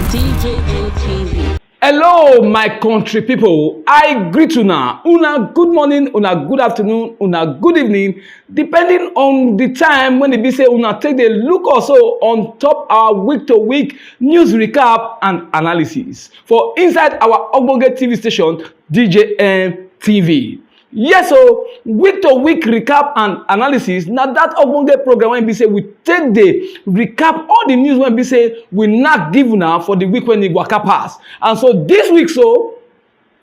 DJN Hello, my country people. I greet una good morning, una good afternoon, una good evening, depending on the time when it be say una take a look also on top our week-to-week news recap and analysis for inside our Ogbonge TV station, DJN TV. Yes, so week to week recap and analysis. Now that ogbonge program when be say we take the recap all the news when be say we not give now for the week when the waka pass. And so this week, so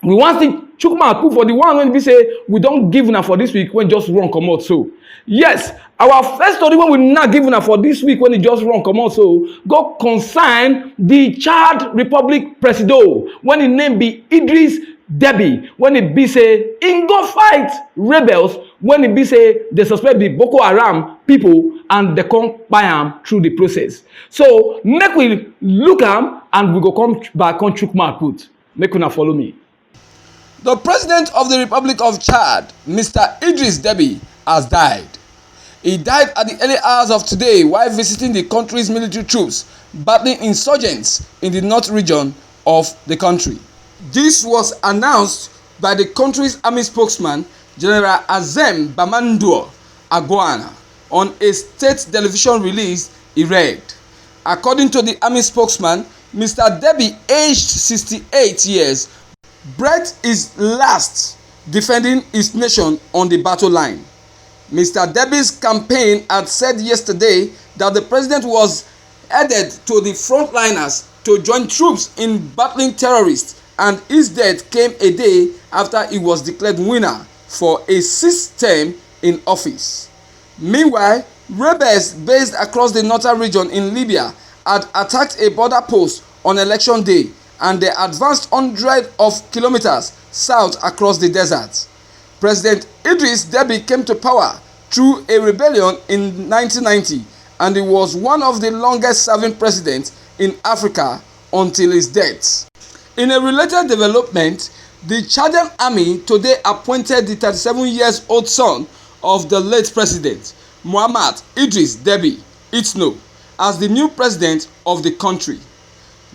we want to chook mouth put for the one when be say we don't give now for this week when just run come out. So yes, our first story when we not give now for this week when it just run come out. So go consign the Chad Republic Presido when the name be Idris Deby, when it be say in go fight rebels, when it be say they suspect the Boko Haram people and they come buy am through the process. So make we look am and we go come back on chook mouth put. Make una follow me. The President of the Republic of Chad, Mr. Idris Deby, has died. He died at the early hours of today while visiting the country's military troops battling insurgents in the north region of the country. This was announced by the country's army spokesman, General Azem Bamandur Agwana, on a state television release he read. According to the army spokesman, Mr. Deby, aged 68 years, breathed his last defending his nation on the battle line. Mr. Deby's campaign had said yesterday that the president was headed to the frontliners to join troops in battling terrorists, and his death came a day after he was declared winner for a sixth term in office. Meanwhile, rebels based across the northern region in Libya had attacked a border post on election day, and they advanced hundreds of kilometers south across the desert. President Idris Deby came to power through a rebellion in 1990, and he was one of the longest serving presidents in Africa until his death. In a related development, the Chadian army today appointed the 37-year-old son of the late president, Muhammad Idris Deby Itno, as the new president of the country.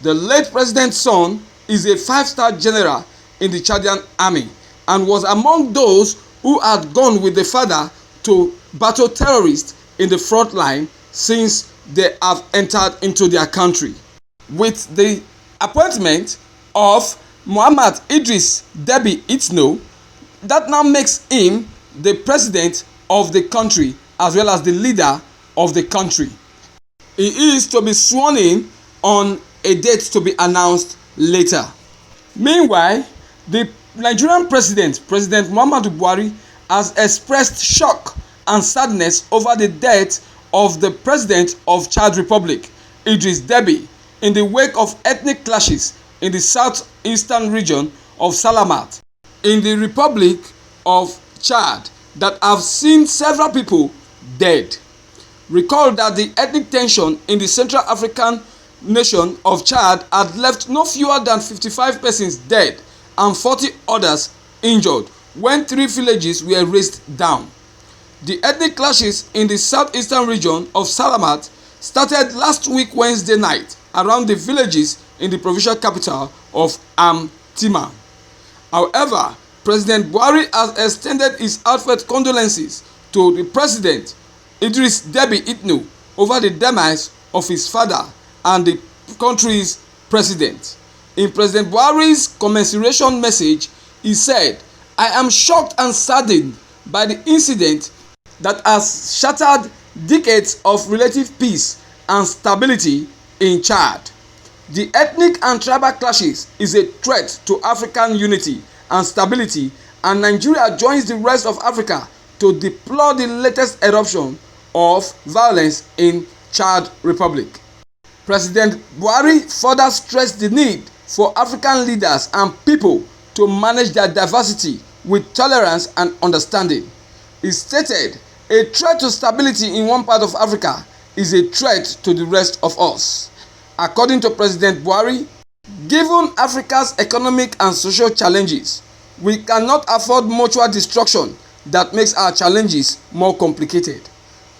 The late president's son is a 5-star general in the Chadian army and was among those who had gone with the father to battle terrorists in the front line since they have entered into their country. With the appointment of Muhammad Idris Deby Itno, that now makes him the president of the country as well as the leader of the country. He is to be sworn in on a date to be announced later. Meanwhile, the Nigerian President Muhammadu Buhari, has expressed shock and sadness over the death of the president of Chad Republic, Idris Deby, in the wake of ethnic clashes in the southeastern region of Salamat in the Republic of Chad that have seen several people dead. Recall that the ethnic tension in the Central African nation of Chad had left no fewer than 55 persons dead and 40 others injured when 3 villages were razed down. The ethnic clashes in the southeastern region of Salamat started last week Wednesday night around the villages in the provincial capital of Tima. However, President Buhari has extended his heartfelt condolences to the president Idris Deby Itno over the demise of his father and the country's president. In President Buhari's commiseration message, he said, "I am shocked and saddened by the incident that has shattered decades of relative peace and stability in Chad. The ethnic and tribal clashes is a threat to African unity and stability, and Nigeria joins the rest of Africa to deplore the latest eruption of violence in Chad Republic." President Buhari further stressed the need for African leaders and people to manage their diversity with tolerance and understanding. He stated, "A threat to stability in one part of Africa is a threat to the rest of us." According to President Buhari, given Africa's economic and social challenges, we cannot afford mutual destruction that makes our challenges more complicated.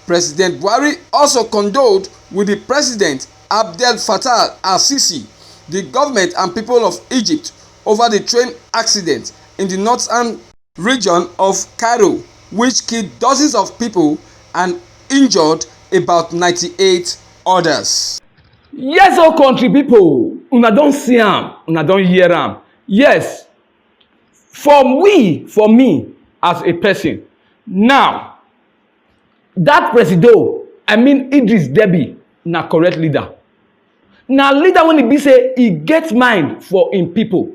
President Buhari also condoled with the President Abdel Fattah al-Sisi the government and people of Egypt over the train accident in the northern region of Cairo, which killed dozens of people and injured about 98 others. Yes, oh country people, una don see am, una don hear am. Yes, for me as a person, now that presido, I mean Idris Deby, na correct leader. Na leader when e be say e get mind for im people.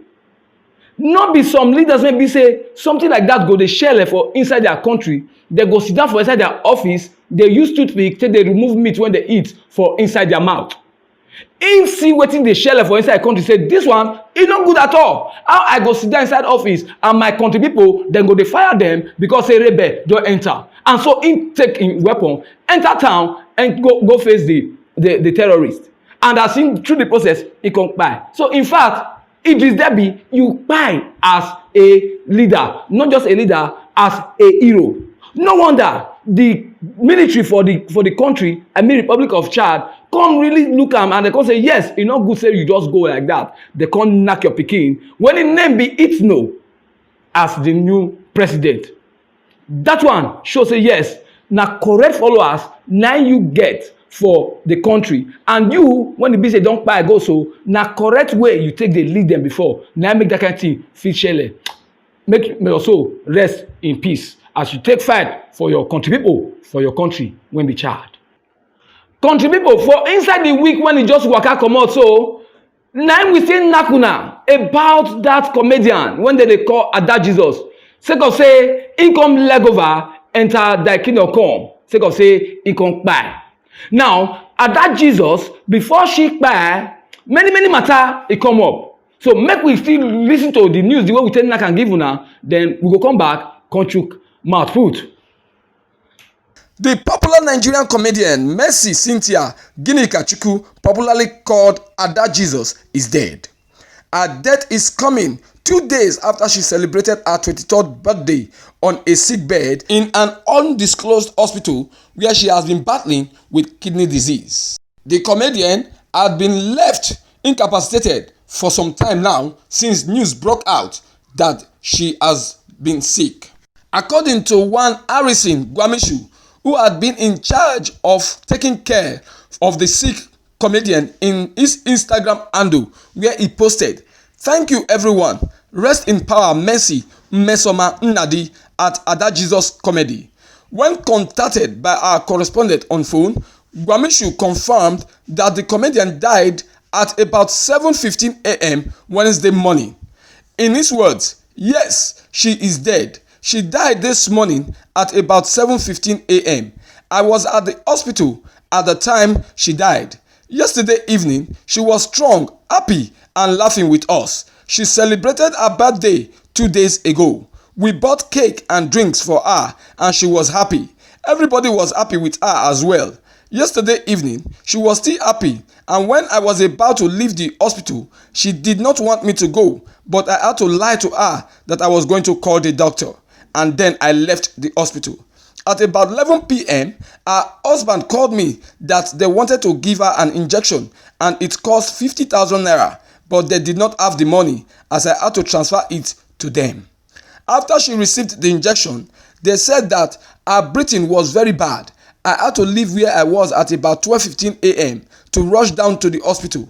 No be some leaders wey be say something like that go dey shele for inside their country, they go sit down for inside their office, dey use toothpick take dey remove meat wey dey eat for inside their mouth. Im see wetin dey shele for inside country say this one e no good at all. How I go sit down inside office and my country people dem go dey fire dem because say rebel don enter, and so im take im weapon enter town and go face the terrorist, and as im through the process e come kpai. So in fact Idris Deby, you kpai as a leader, not just a leader, as a hero. No wonder the military for the country, I mean Republic of Chad, come really look am and they come say yes, e no good say you just go like that. They come knack your pikin when im name be Itno as the new president. That one show say yes, na correct followers na you get for the country, and you when the be say don kpai go so na correct way you take dey lead them before na make that kind thing fit shele. Make your soul rest in peace as you take fight for your country people, for your country when be Chad. Country people, for inside the week when e just waka comot so, na we still knack una about that comedian when they dey call Ada Jesus, sake of say im come leg over enter thy kingdom come, sake of say im come kpai. Now Ada Jesus, before she kpai, many matter e come up. So make we still listen to the news the way we take knack and give una, then we go come back come chook mouth put. The popular Nigerian comedian Mercy Cynthia Ginika-Chukwu, popularly called Ada Jesus, is dead. Her death is coming 2 days after she celebrated her 23rd birthday on a sick bed in an undisclosed hospital where she has been battling with kidney disease. The comedian had been left incapacitated for some time now since news broke out that she has been sick. According to one Harrison Gwamishu, who had been in charge of taking care of the sick comedian, in his Instagram handle where he posted, "Thank you everyone. Rest in power Mercy Mmesoma Nnadi at Ada Jesus Comedy." When contacted by our correspondent on phone, Gwamishu confirmed that the comedian died at about 7:15 a.m. Wednesday morning. In his words, "Yes, she is dead. She died this morning at about 7:15 a.m. I was at the hospital at the time she died. Yesterday evening, she was strong, happy, and laughing with us. She celebrated her birthday 2 days ago. We bought cake and drinks for her, and she was happy. Everybody was happy with her as well. Yesterday evening, she was still happy, and when I was about to leave the hospital, she did not want me to go, but I had to lie to her that I was going to call the doctor, and then I left the hospital. At about 11 p.m., her husband called me that they wanted to give her an injection and it cost 50,000 naira, but they did not have the money as I had to transfer it to them. After she received the injection, they said that her breathing was very bad. I had to leave where I was at about 12:15 a.m. to rush down to the hospital.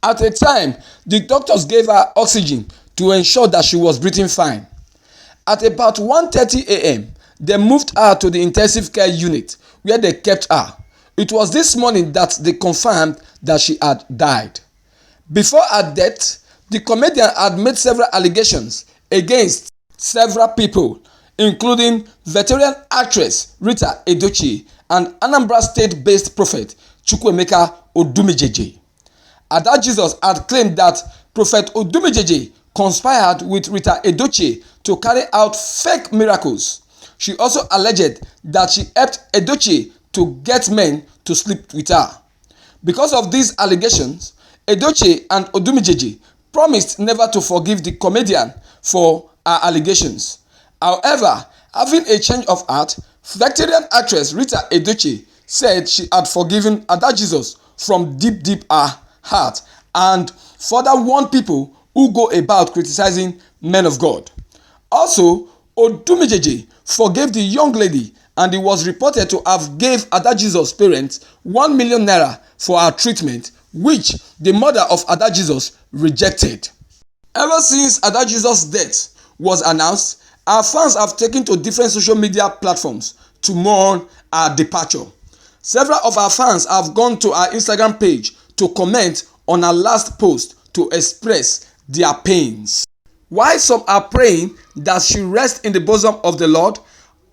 At a time, the doctors gave her oxygen to ensure that she was breathing fine. At about 1:30 a.m., they moved her to the intensive care unit where they kept her. It was this morning that they confirmed that she had died. Before her death, the comedian had made several allegations against several people, including veteran actress Rita Edochie and Anambra State-based prophet Chukwuemeka Odumejeje. Ada Jesus had claimed that Prophet Odumejeje conspired with Rita Edochie to carry out fake miracles. She also alleged that she helped Edochie to get men to sleep with her. Because of these allegations, Edochie and Odumejeje promised never to forgive the comedian for her allegations. However, having a change of heart, veteran actress Rita Edochie said she had forgiven Ada Jesus from deep her heart and further warned people who go about criticizing men of God. Also, Odumijeje forgave the young lady, and he was reported to have gave Adajizo's parents 1 million naira for her treatment, which the mother of Adajizo's rejected. Ever since Adajizo's death was announced, our fans have taken to different social media platforms to mourn her departure. Several of our fans have gone to our Instagram page to comment on her last post to express their pains. While some are praying that she rest in the bosom of the Lord,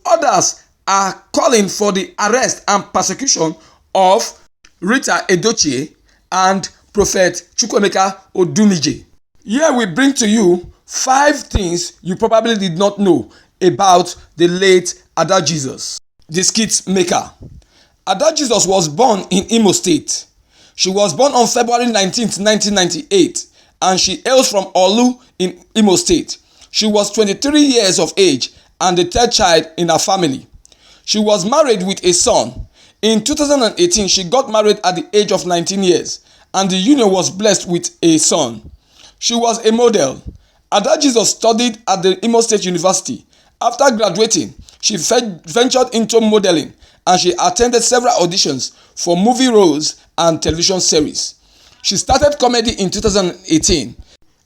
others are calling for the arrest and persecution of Rita Edochie and Prophet Chukwuemeka Odumije. Here we bring to you 5 things you probably did not know about the late Adajizus. The skit maker. Adajizus was born in Imo State. She was born on February 19, 1998, and she hails from Olu in Imo State. She was 23 years of age and the third child in her family. She was married with a son. In 2018, she got married at the age of 19 years, and the union was blessed with a son. She was a model. Adajizus studied at the Imo State University. After graduating, she ventured into modeling, and she attended several auditions for movie roles and television series. She started comedy in 2018.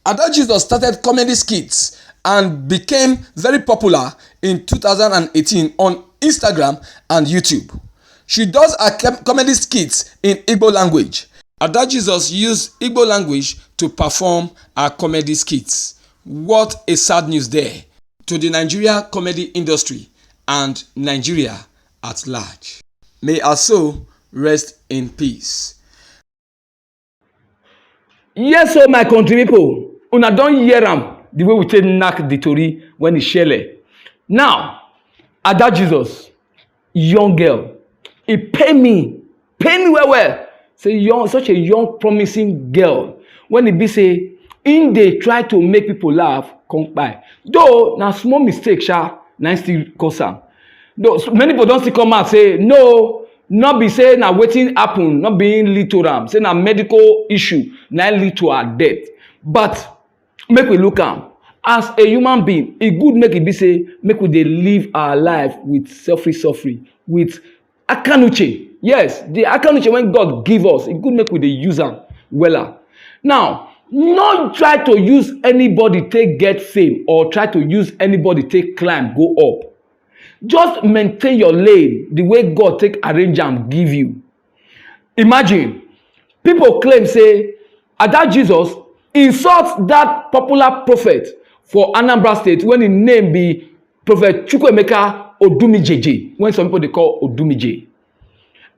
Adajizus started comedy skits and became very popular in 2018 on Instagram and YouTube. She does her comedy skits in Igbo language. Adajizus used Igbo language to perform her comedy skits. What a sad news there to the Nigeria comedy industry and Nigeria at large. May her soul rest in peace. Yes, so my country people, una don hear am the way we take knack the tori when e shele. Now, Adajizus, young girl, e pain me well well. Say such a young promising girl, when e be say im dey try to make people laugh come kpai. Though na small mistake na im still cause am. Though many people don still come out say no, not be say na wetin happen, not being lead to am, say na medical issue na lead to her death. But make we look am as a human being, e good make e be say make we dey live our life with suffering, with akanuche. Yes, the akanuche when God give us, e good make we dey use am wella. Now, not try to use anybody take get fame or try to use anybody take climb go up. Just maintain your lane the way God take arrange am give you. Imagine people claim say Adajizus insult that popular prophet for Anambra State when his name be Prophet Chukwuemeka Odumijeje, when some people they call Odumije.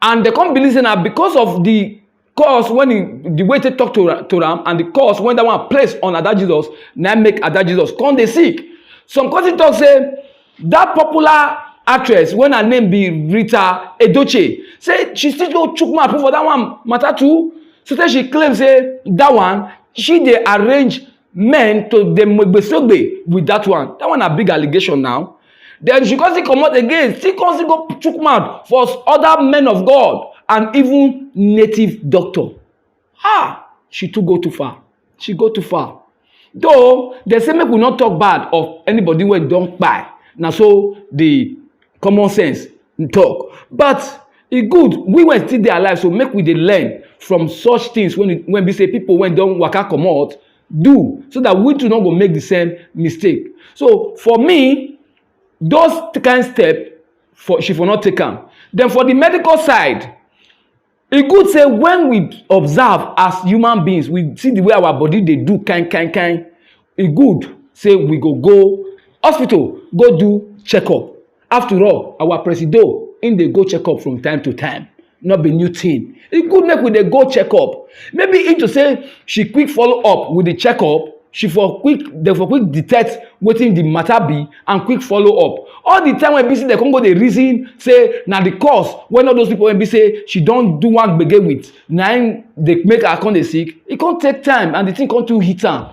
And they come believe na because of the cause when the way they talk to am and the cause when that one placed on Adajizus, now make Adajizus come dey sick. Some cousin talk say that popular actress when her name be Rita Edochie, say she still go chook mouth for that one matter too. So then she claims say that one she dey arrange men to dem gbesogbe with that one. That one a big allegation now. Then she come still comot again, still go chook mouth for other men of God and even native doctor. She too go too far. She go too far. Though they say make we not talk bad of anybody when don kpai. Na so the common sense talk. But e good we when still dey alive, so make we dey learn from such things when we say people when don waka comot do, so that we too not go make the same mistake. So for me, those kind step she for not take am. Then for the medical side, e good say when we observe as human beings, we see the way our body dey do kind. E good say we go hospital go do checkup. After all, our presido im dey go checkup from time to time, not be new thing. E good make we dey go checkup. Maybe if to say she quick follow up with the checkup, they for quick detect wetin the matter be and quick follow up. All the time when be say they come go dey reason say na the cause when all those people when be say she don do one gbege with na im dey make her come dey sick, e come take time and the thing come too hit am.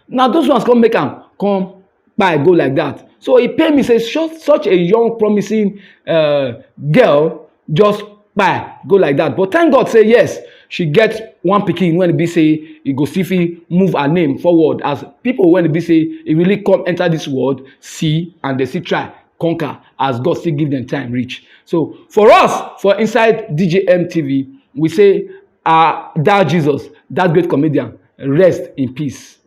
Na those ones come make am come kpai go like that. So e pain me say such a young promising girl just kpai go like that. But thank God say yes, she get one pikin when e be say e go still fit move her name forward as people when e be say e really come enter this world see and they still try conquer as God still give them time reach. So for us for inside DJM TV we say that Jesus, that great comedian, rest in peace.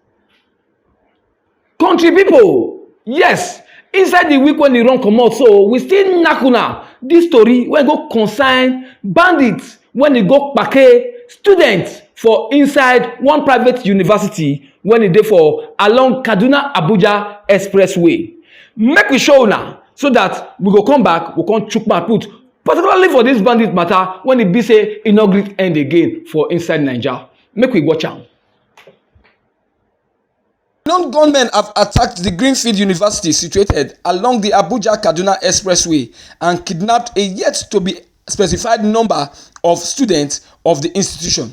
Country people, yes, inside the week when e run comot so we still knack una this story wey go concern bandits when e go kpake students for inside one private university when e dey for along Kaduna Abuja expressway. Make we show una so that we go come back, we come chook mouth put particularly for this bandit matter when e be say e no gree end again for inside Naija. Make we watch am. Known gunmen have attacked the Greenfield University situated along the Abuja-Kaduna Expressway and kidnapped a yet-to-be-specified number of students of the institution.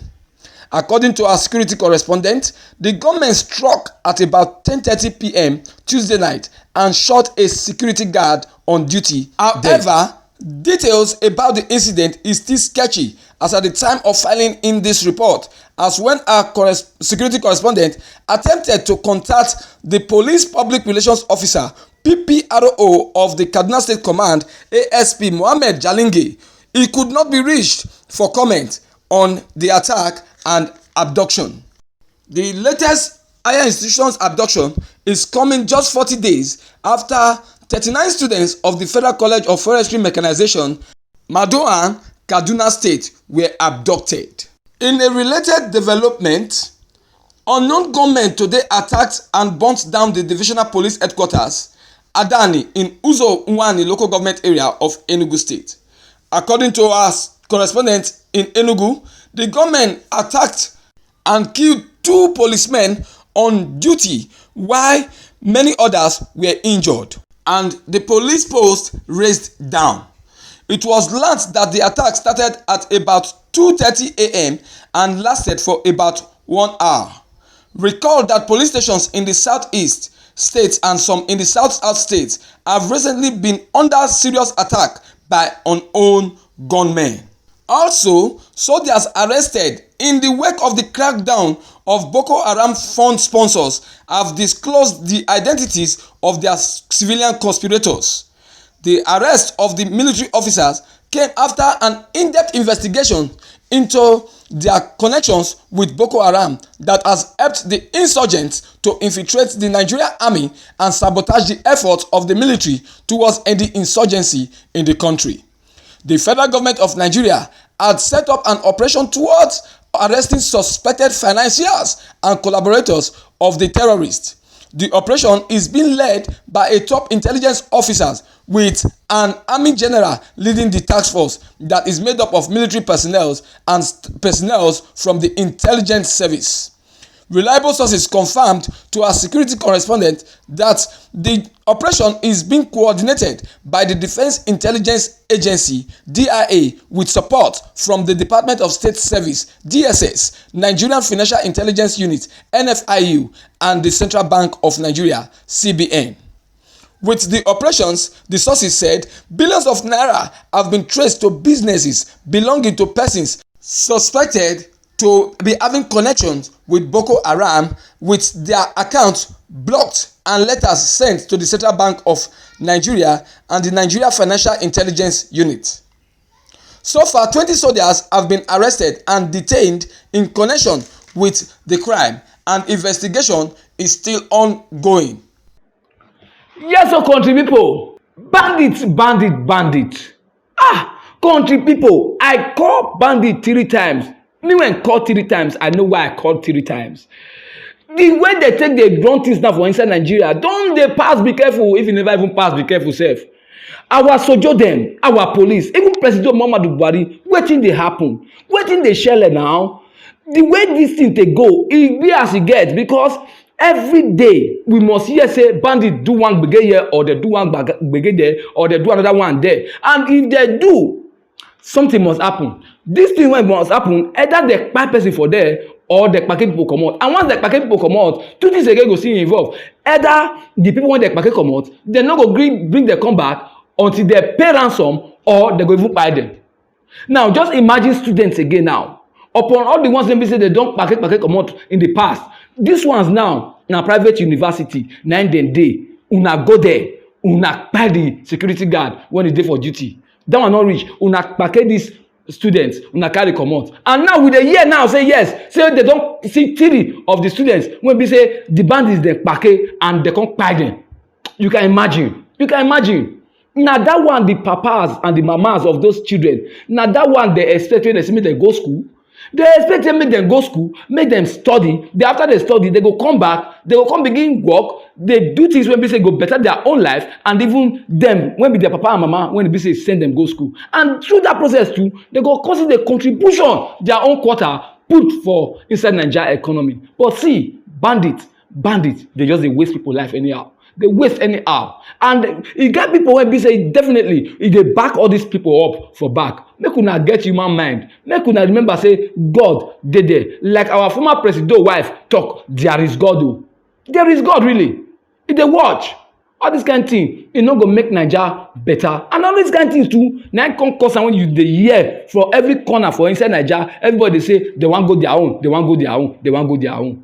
According to our security correspondent, the gunmen struck at about 10:30 p.m. Tuesday night and shot a security guard on duty. However, details about the incident is still sketchy as at the time of filing in this report, as when our security correspondent attempted to contact the police public relations officer PPRO of the Kaduna State Command ASP Mohammed Jalinge, he could not be reached for comment on the attack and abduction. The latest higher institution's abduction is coming just 40 days after 39 students of the Federal College of Forestry Mechanization, Madoan, Kaduna State were abducted. In a related development, unknown gunmen today attacked and burnt down the divisional police headquarters, Adani, in Uzo Nwani local government area of Enugu State. According to our correspondent in Enugu, the gunmen attacked and killed 2 policemen on duty while many others were injured, and the police post razed down. It was learnt that the attack started at about 2:30 a.m. and lasted for about 1 hour. Recall that police stations in the southeast states and some in the south-south states have recently been under serious attack by unknown gunmen. Also, soldiers arrested in the wake of the crackdown of Boko Haram fund sponsors have disclosed the identities of their civilian conspirators. The arrest of the military officers came after an in-depth investigation into their connections with Boko Haram that has helped the insurgents to infiltrate the Nigerian army and sabotage the efforts of the military towards ending insurgency in the country. The federal government of Nigeria had set up an operation towards arresting suspected financiers and collaborators of the terrorists. The operation is being led by a top intelligence officer with an army general leading the task force that is made up of military personnel and personnel from the intelligence service. Reliable sources confirmed to our security correspondent that the operation is being coordinated by the Defense Intelligence Agency (DIA) with support from the Department of State Service (DSS), Nigerian Financial Intelligence Unit (NFIU), and the Central Bank of Nigeria (CBN). With the operations, the sources said billions of naira have been traced to businesses belonging to persons suspected to be having connections with Boko Haram, with their accounts blocked and letters sent to the Central Bank of Nigeria and the Nigeria Financial Intelligence Unit. So far, 20 soldiers have been arrested and detained in connection with the crime, and investigation is still ongoing. Yes, so country people, bandit. Country people, I call bandit 3 times. Me when call 3 times, I know why I called 3 times. The way they take the run things now for inside Nigeria, don't they pass be careful? If you never even pass, be careful self. Our sojo dem, our police, even President Muhammadu Buhari, wetin dey happen? Wetin dey shele now? The way this thing dey go, e be as e get, because every day we must hear say bandit do one gbege here, or they do one gbege there, or they do another one there. And if they do, something must happen. This thing wey must happen, either they kpai person for there or the kpake people comot. And once the kpake people comot, 2 things again go still involve. Either the people wey the kpake comot, they no go gree bring them come back until they pay ransom, or they go even kpai them. Now just imagine students again now. upon all the ones wey be say they don kpake comot in the past. These ones now na private university na im dem dey. Una go there, una kpai the security guard when e dey for duty. That one no reach, una kpake these students, una carry comot. And now we dey hear now say yes, say they don see 3 of the students wey be say the bandits dem kpake and they come kpai dem. You can imagine. Na that one the papas and the mamas of those children, na that one they expect when they say make dem go school. They expect them make dem go school, make dem study. Then after they study, they go come back, they go come begin work. They do things when be say go better their own life, and even them when be their papa and mama when be say send them go school. And through that process too, they go consider the contribution their own quarter put for inside Nigeria economy. But see, bandits, they just dey waste people life anyhow. They waste anyhow. And e get people wey be say definitely e dey back all these people up for back. Make una get human mind. Make una remember say God dey there. Like our former president wife talk, there is God o. There is God really. E dey watch. All this kind thing, e no go make Naija better. And all these kind things too, na im come cause am when you dey hear from every corner for inside Naija, everybody dey say they wan go their own, they wan go their own, they wan go their own.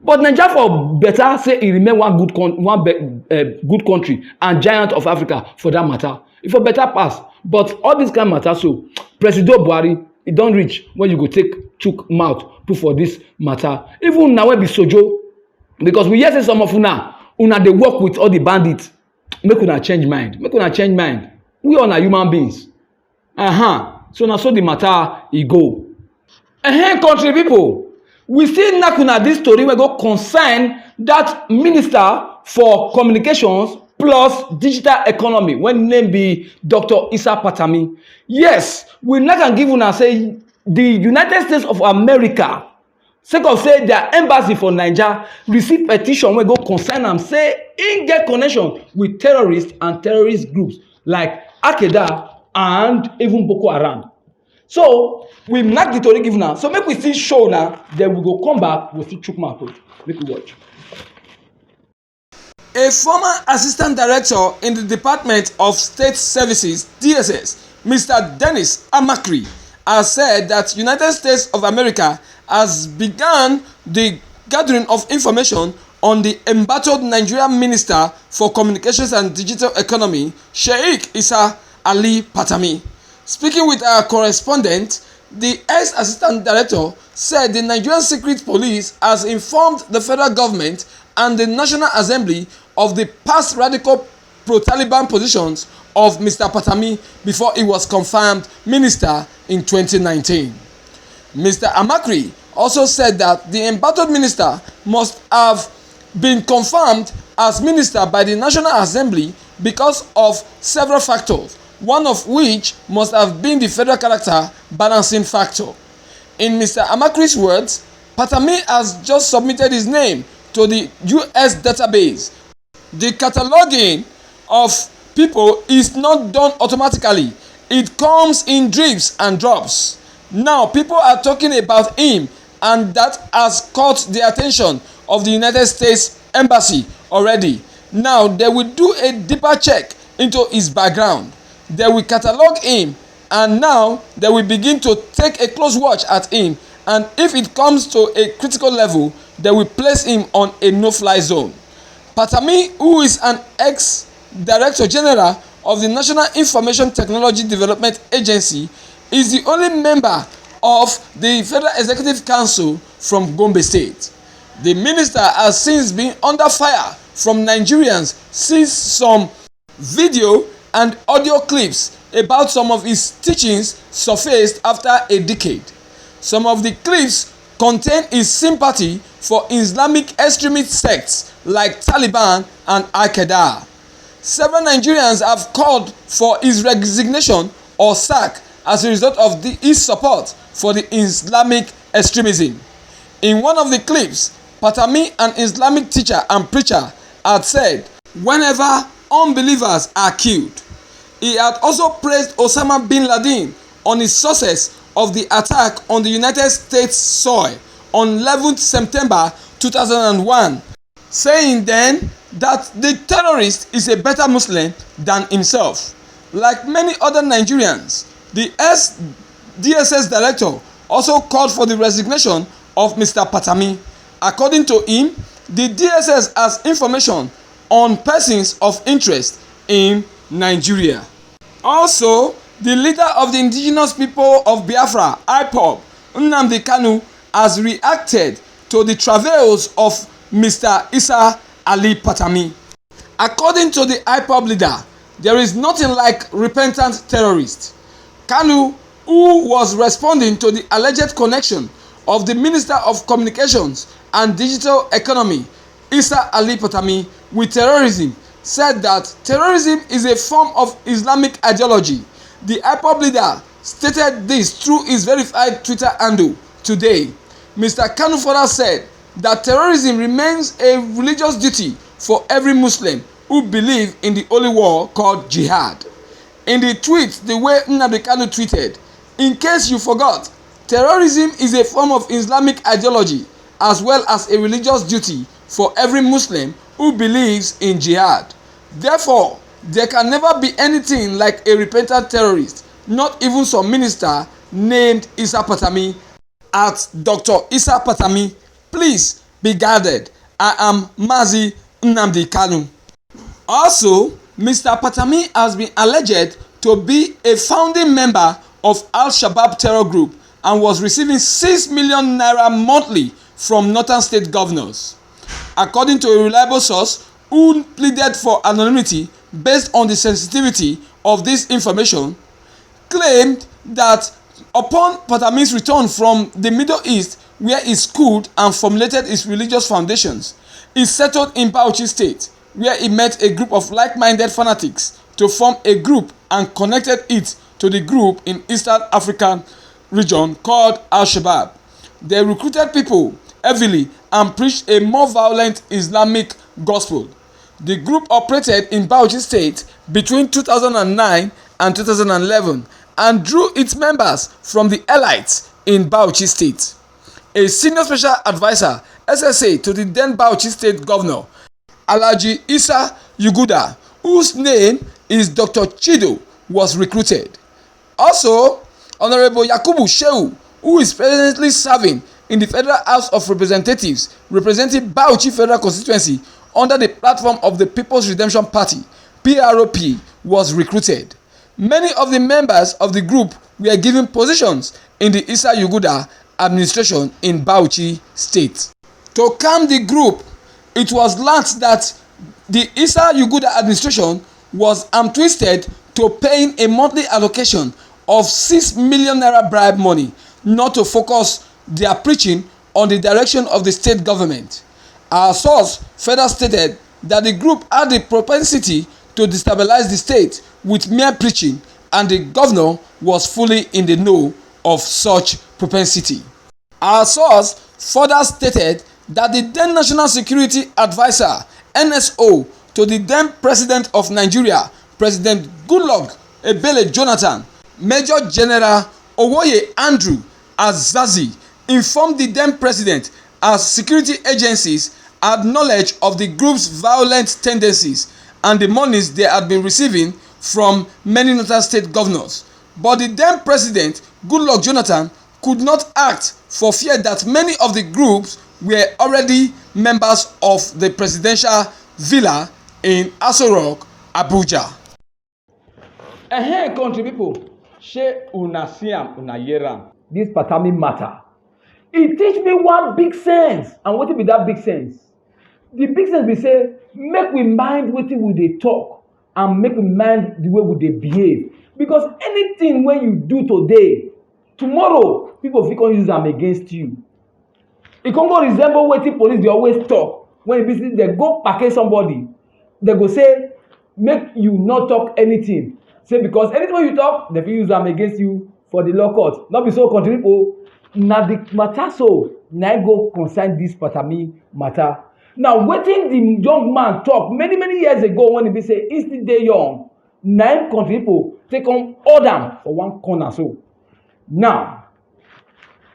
But Naija for better say e remain one good country and giant of Africa for that matter. E for better pass. But all this kind matter so, President Buhari, e don reach when you go take chook mouth put for this matter. Even na wey be sojo, because we hear say some of una dey work with all the bandits. Make una change mind. We all na human beings. So na so the matter e go. Country people, we still knack una this story wey go concern that minister for communications plus digital economy when name be Dr. Issa Patami. Yes, we knack am give una say the United States of America, sake of say their embassy for Naija receive petition wey go concern am say im get connection with terrorists and terrorist groups like Al-Qaeda and even Boko Haram. So we knack the tori give now. So make we still show now, then we go come back, we still chook mouth. Make we watch. A former assistant director in the Department of State Services (DSS), Mr. Dennis Amakri, has said that United States of America has begun the gathering of information on the embattled Nigerian Minister for Communications and Digital Economy, Sheikh Issa Ali Patami. Speaking with our correspondent, the ex-assistant director said the Nigerian Secret Police has informed the federal government and the National Assembly of the past radical pro-Taliban positions of Mr. Patami before he was confirmed minister in 2019. Mr. Amakri also said that the embattled minister must have been confirmed as minister by the National Assembly because of several factors, one of which must have been the federal character balancing factor. In Mr. Amakri's words, Patami has just submitted his name to the US database. The cataloging of people is not done automatically. It comes in drips and drops. Now people are talking about him, and that has caught the attention of the United States Embassy already. Now they will do a deeper check into his background. They will catalog him, and now they will begin to take a close watch at him, and if it comes to a critical level, they will place him on a no-fly zone. Patami, who is an ex-director general of the National Information Technology Development Agency, is the only member of the Federal Executive Council from Gombe State. The minister has since been under fire from Nigerians since some video and audio clips about some of his teachings surfaced after a decade. Some of the clips contain his sympathy for Islamic extremist sects like Taliban and Al-Qaeda. Several Nigerians have called for his resignation or sack as a result of his support for the Islamic extremism. In one of the clips, Patami, an Islamic teacher and preacher, had said, "Whenever unbelievers are killed." He had also praised Osama bin Laden on his success of the attack on the United States soil on 11th September 2001, saying then that the terrorist is a better Muslim than himself. Like many other Nigerians, the ex-DSS director also called for the resignation of Mr. Patami. According to him, the DSS has information on persons of interest in Nigeria. Also, the leader of the indigenous people of Biafra, IPOB, Nnamdi Kanu, has reacted to the travails of Mr. Isa Ali Patami. According to the IPOB leader, there is nothing like repentant terrorists. Kanu, who was responding to the alleged connection of the Minister of Communications and Digital Economy, Isa Ali Patami, with terrorism, said that terrorism is a form of Islamic ideology. The IPOB leader stated this through his verified Twitter handle today. Mr. Kanu further said that terrorism remains a religious duty for every Muslim who believe in the holy war called jihad. In the tweet, the way Nnamdi Kanu tweeted, "In case you forgot, terrorism is a form of Islamic ideology as well as a religious duty for every Muslim who believes in jihad. Therefore, there can never be anything like a repentant terrorist, not even some minister named Isa Patami. At Dr. Isa Patami, please be guarded. I am Mazi Nnamdi Kanu." Also, Mr. Patami has been alleged to be a founding member of Al-Shabaab terror group and was receiving 6 million naira monthly from northern state governors. According to a reliable source who pleaded for anonymity based on the sensitivity of this information, claimed that upon Patami's return from the Middle East, where he schooled and formulated his religious foundations, he settled in Bauchi State, where he met a group of like-minded fanatics to form a group and connected it to the group in Eastern African region called Al-Shabaab. They recruited people heavily and preached a more violent Islamic gospel. The group operated in Bauchi State between 2009 and 2011 and drew its members from the elites in Bauchi State. A senior special adviser, SSA, to the then Bauchi State Governor, Alhaji Isa Yuguda, whose name is Dr. Chido, was recruited. Also, Honorable Yakubu Shehu, who is presently serving in the Federal House of Representatives representing Bauchi Federal Constituency under the platform of the People's Redemption Party, PROP, was recruited. Many of the members of the group were given positions in the Isa Yuguda administration in Bauchi State. To calm the group, it was learnt that the Isa Yuguda administration was twisted to paying a monthly allocation of 6 million naira bribe money, not to focus their preaching on the direction of the state government. Our source further stated that the group had the propensity to destabilize the state with mere preaching, and the governor was fully in the know of such propensity. Our source further stated that the then National Security Adviser, NSO, to the then President of Nigeria, President Goodluck Ebele Jonathan, Major General Owoye Andrew Azazi, informed the then president as security agencies had knowledge of the group's violent tendencies and the monies they had been receiving from many northern state governors. But the then president, Goodluck Jonathan, could not act for fear that many of the groups were already members of the presidential villa in Aso Rock, Abuja. Country people, shey una see am, una hear am. This Patami matter, e teach me one big sense. And wetin be that big sense? The big sense be say make we mind wetin we dey talk and make we mind the way we dey behave, because anything wey you do today, tomorrow people fit come use am against you. E come go resemble wetin police dey always talk when e be say dem go package somebody, dem go say make you no talk anything, say because anything wey you talk dem fit use am against you for the law court. No be so, country people. Na the matter so na go concern this Patami matter. Now wetin the young man talk many years ago when e be say e still dey young, na im country people take come hold am for one corner. So now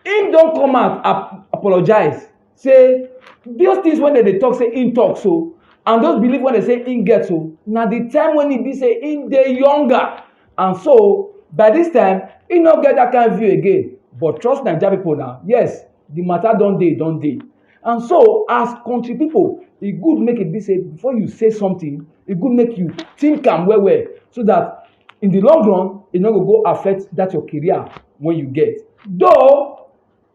im don come out apologize, say those things wey dem dey talk say im talk so, and those belief wey dem say im get so, na the time when e be say im dey younger, and so by this time im no get that kind view again. But trust Naija people now, yes, the matter don dey. And so as country people, e good make e be say before you say something, e good make you think am well well so that in the long run, e no go affect that your career wey you get. Though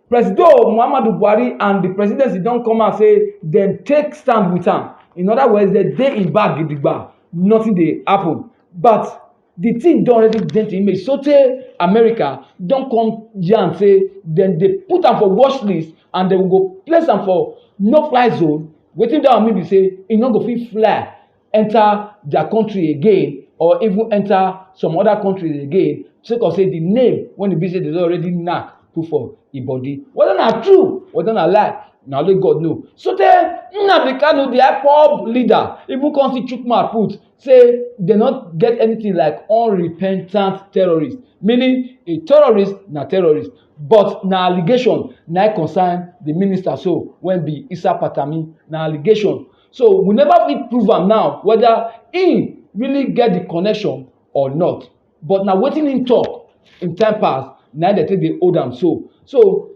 President Muhammadu Buhari and the presidency don come out say dem take stand with am. In other words, dem dey im back gidigba, nothing dey happen. But the thing don already dent im image sotey America don come yarn say dem dey put am for watch list and dem go place am for no-fly zone. Wetin dat one mean be say e no go fit fly enter their country again or even enter some other countries again sake of say the name wey e be say dem don already knack put for im body. Whether na true, whether na lie, na only God know. Sotey Nnamdi Kanu, the IPOB leader, even come still chook mouth put say dem no get anything like unrepentant terrorist, meaning a terrorist na terrorist, but na allegation na im concern the minister so wey be Issa Patami, na allegation. So we never fit prove am now whether im really get the connection or not, but na wetin im talk in time past na dem take dey hold am so. So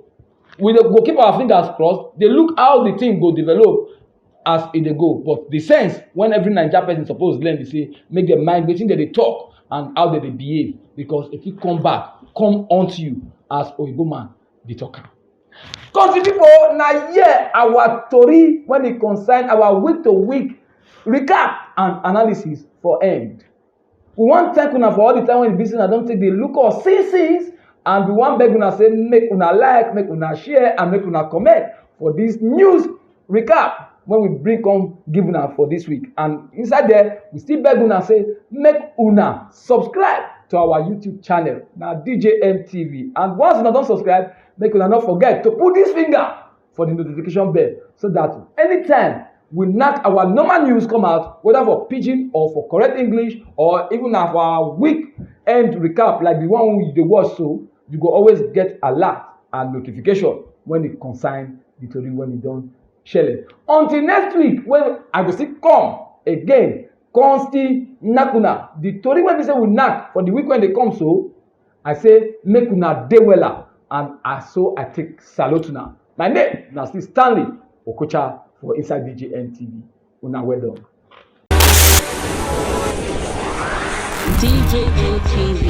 we go keep our fingers crossed, dey look how the thing go develop as e dey go. But the sense when every Naija person suppose learn be say make dem mind wetin dem dey talk and how dem dey behave, because e fit come back come haunt you as oyibo man dey talk am. Country pipo, na here our tori when e concern our week to week recap and analysis for end. We wan thank una for all the time when e be say una don take dey look us since, and we wan beg una say make una like, make una share and make una comment for this news recap when we bring come give una for this week. And inside there, we still beg una say make una subscribe to our YouTube channel, na DJM TV. And once una don subscribe, make una not forget to put this finger for the notification bell so that anytime we knack our normal news come out, whether for pidgin or for correct English or even for our week end recap like the one we dey watch, so you go always get alert and notification when it concern the tori when e don shele. Until next week when I go still come again, come still knack una the tori wey be say we knack for the week when dey come, so I say make una dey wella, and so I take salute una. My name na still Stanley Okocha for inside DJM TV. Una well done. DJM TV.